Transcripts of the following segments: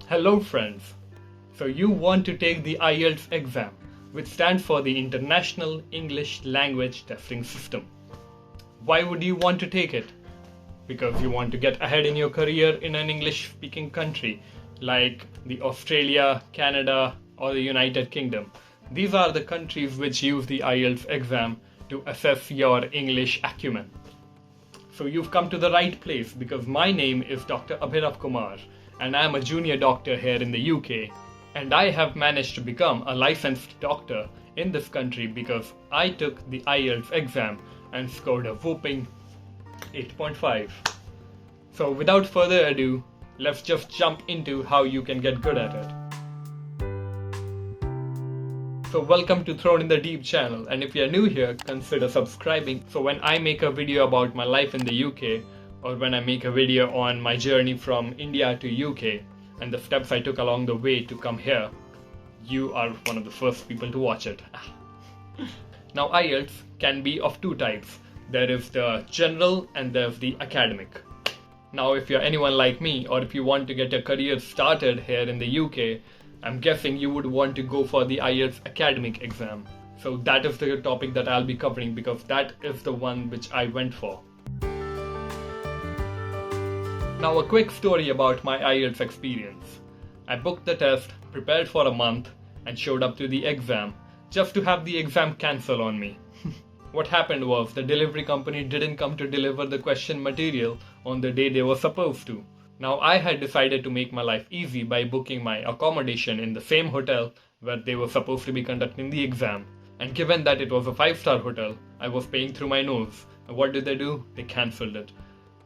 Hello friends, so you want to take the IELTS exam, which stands for the International English Language Testing System. Why would you want to take it? Because you want to get ahead in your career in an English speaking country like the Australia, Canada or the United Kingdom. These are the countries which use the IELTS exam to assess your English acumen. So you've come to the right place because my name is Dr. Abhinav Kumar and I am a junior doctor here in the UK, and I have managed to become a licensed doctor in this country because I took the IELTS exam and scored a whopping 8.5. So without further ado, let's just jump into how you can get good at it. So welcome to Thrown in the Deep channel, and if you are new here, consider subscribing so when I make a video about my life in the UK or when I make a video on my journey from India to UK and the steps I took along the way to come here, you are one of the first people to watch it. Now IELTS can be of two types. There is the general and there's the academic. Now if you're anyone like me or if you want to get your career started here in the UK, I'm guessing you would want to go for the IELTS academic exam. So that is the topic that I'll be covering because that is the one which I went for. Now a quick story about my IELTS experience. I booked the test, prepared for a month and showed up to the exam just to have the exam cancel on me. What happened was the delivery company didn't come to deliver the question material on the day they were supposed to. Now I had decided to make my life easy by booking my accommodation in the same hotel where they were supposed to be conducting the exam. And given that it was a 5-star hotel, I was paying through my nose. And what did they do? They cancelled it.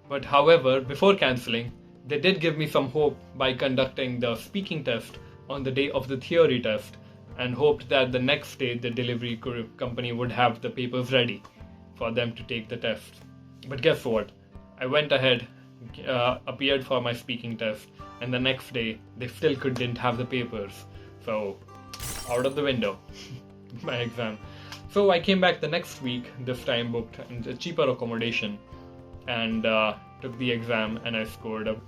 But however, before cancelling, they did give me some hope by conducting the speaking test on the day of the theory test and hoped that the next day the delivery company would have the papers ready for them to take the test. But guess what? I went ahead, appeared for my speaking test, and the next day they still didn't have the papers. So, out of the window, my exam. So I came back the next week, this time booked a cheaper accommodation, and took the exam and I scored up.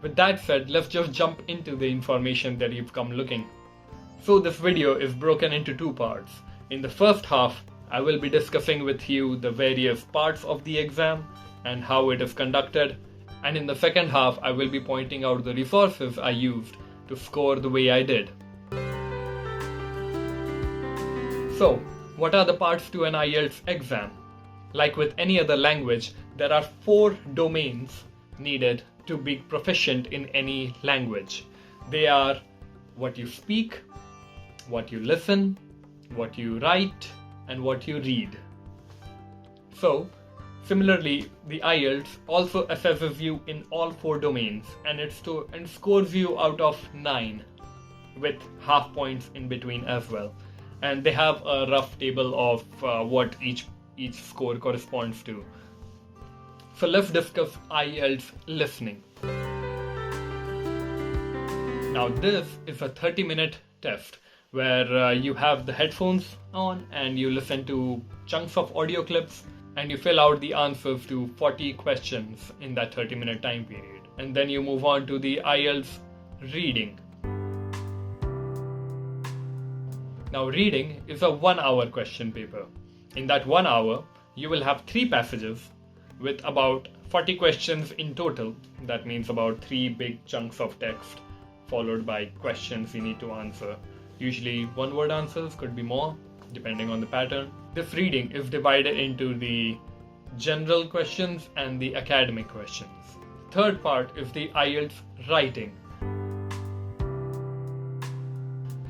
With that said, let's just jump into the information that you've come looking. So this video is broken into two parts. In the first half, I will be discussing with you the various parts of the exam and how it is conducted. And in the second half, I will be pointing out the resources I used to score the way I did. So, what are the parts to an IELTS exam? Like with any other language, there are 4 domains needed to be proficient in any language. They are what you speak, what you listen, what you write, and what you read. So, similarly, the IELTS also assesses you in all 4 domains and it scores you out of 9 with half points in between as well. And they have a rough table of what each score corresponds to. So let's discuss IELTS listening. Now this is a 30-minute test where you have the headphones on and you listen to chunks of audio clips and you fill out the answers to 40 questions in that 30-minute time period. And then you move on to the IELTS reading. Now reading is a 1-hour question paper. In that 1 hour, you will have 3 passages with about 40 questions in total. That means about 3 big chunks of text followed by questions you need to answer. Usually 1-word answers, could be more, depending on the pattern. This reading is divided into the general questions and the academic questions. Third part is the IELTS writing.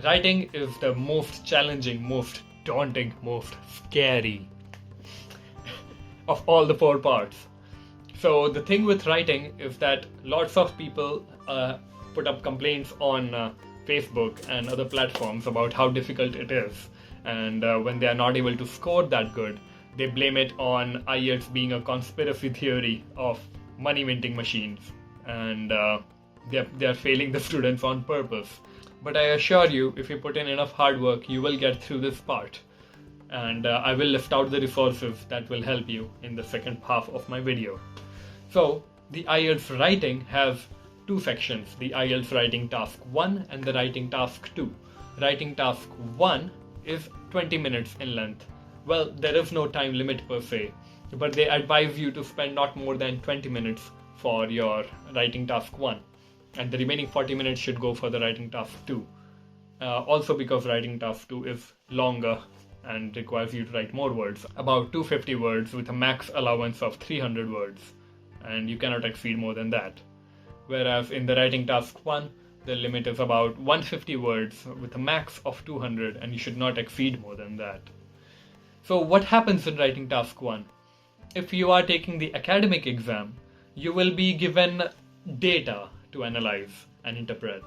Writing is the most challenging, most daunting, most scary of all the 4 parts. So the thing with writing is that lots of people put up complaints on Facebook and other platforms about how difficult it is, and when they are not able to score that good, they blame it on IELTS being a conspiracy theory of money minting machines, and they are failing the students on purpose. But I assure you, if you put in enough hard work, you will get through this part. And I will list out the resources that will help you in the second half of my video. So, the IELTS writing has two sections, the IELTS Writing Task 1 and the Writing Task 2. Writing Task 1 is 20 minutes in length. Well, there is no time limit per se, but they advise you to spend not more than 20 minutes for your Writing Task 1, and the remaining 40 minutes should go for the Writing Task 2. Also because Writing Task 2 is longer and requires you to write more words, about 250 words with a max allowance of 300 words, and you cannot exceed more than that. Whereas in the Writing Task 1, the limit is about 150 words with a max of 200, and you should not exceed more than that. So what happens in Writing Task 1? If you are taking the academic exam, you will be given data to analyze and interpret.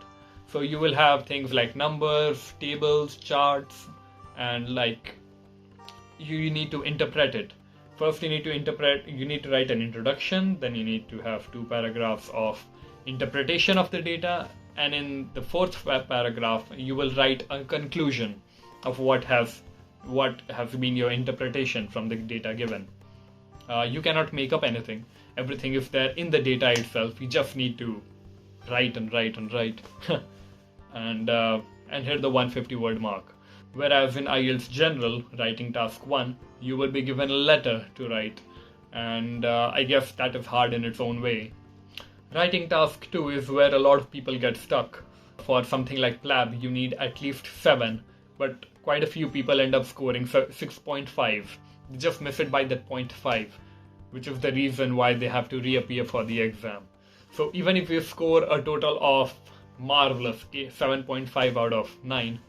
So you will have things like numbers, tables, charts, and you need to interpret it. First you need to write an introduction, then you need to have 2 paragraphs of interpretation of the data, and in the 4th paragraph you will write a conclusion of what has been your interpretation from the data given. You cannot make up anything. Everything is there in the data itself. You just need to write and write and write and hit the 150 word mark. Whereas in IELTS General, Writing Task 1, you will be given a letter to write, and I guess that is hard in its own way. Writing Task 2 is where a lot of people get stuck. For something like PLAB, you need at least 7, but quite a few people end up scoring 6.5. They just miss it by that 0.5, which is the reason why they have to reappear for the exam. So even if you score a total of marvelous 7.5 out of 9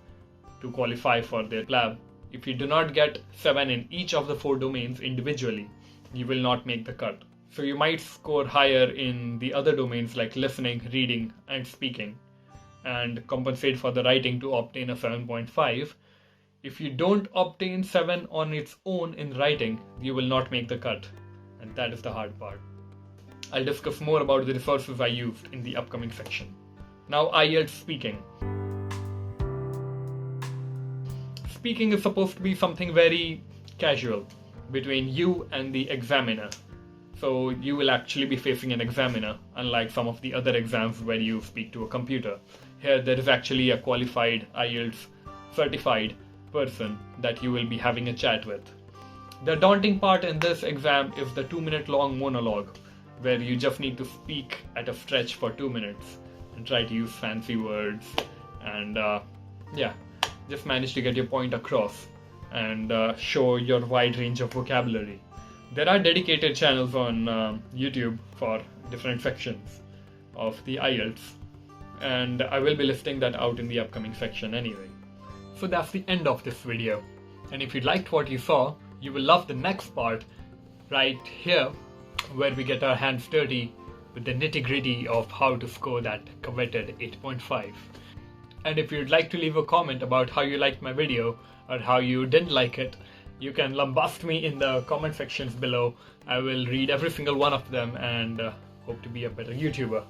to qualify for their PLAB, if you do not get 7 in each of the 4 domains individually, you will not make the cut. So you might score higher in the other domains like listening, reading, and speaking, and compensate for the writing to obtain a 7.5. If you don't obtain 7 on its own in writing, you will not make the cut, and that is the hard part. I'll discuss more about the resources I used in the upcoming section. Now, IELTS speaking. Speaking is supposed to be something very casual between you and the examiner. So you will actually be facing an examiner, unlike some of the other exams where you speak to a computer. Here there is actually a qualified IELTS certified person that you will be having a chat with. The daunting part in this exam is the 2-minute long monologue, where you just need to speak at a stretch for 2 minutes and try to use fancy words and just manage to get your point across and show your wide range of vocabulary. There are dedicated channels on YouTube for different sections of the IELTS, and I will be listing that out in the upcoming section anyway. So that's the end of this video, and if you liked what you saw, you will love the next part right here, where we get our hands dirty with the nitty-gritty of how to score that coveted 8.5. And if you'd like to leave a comment about how you liked my video or how you didn't like it, you can lambast me in the comment sections below. I will read every single one of them and hope to be a better YouTuber.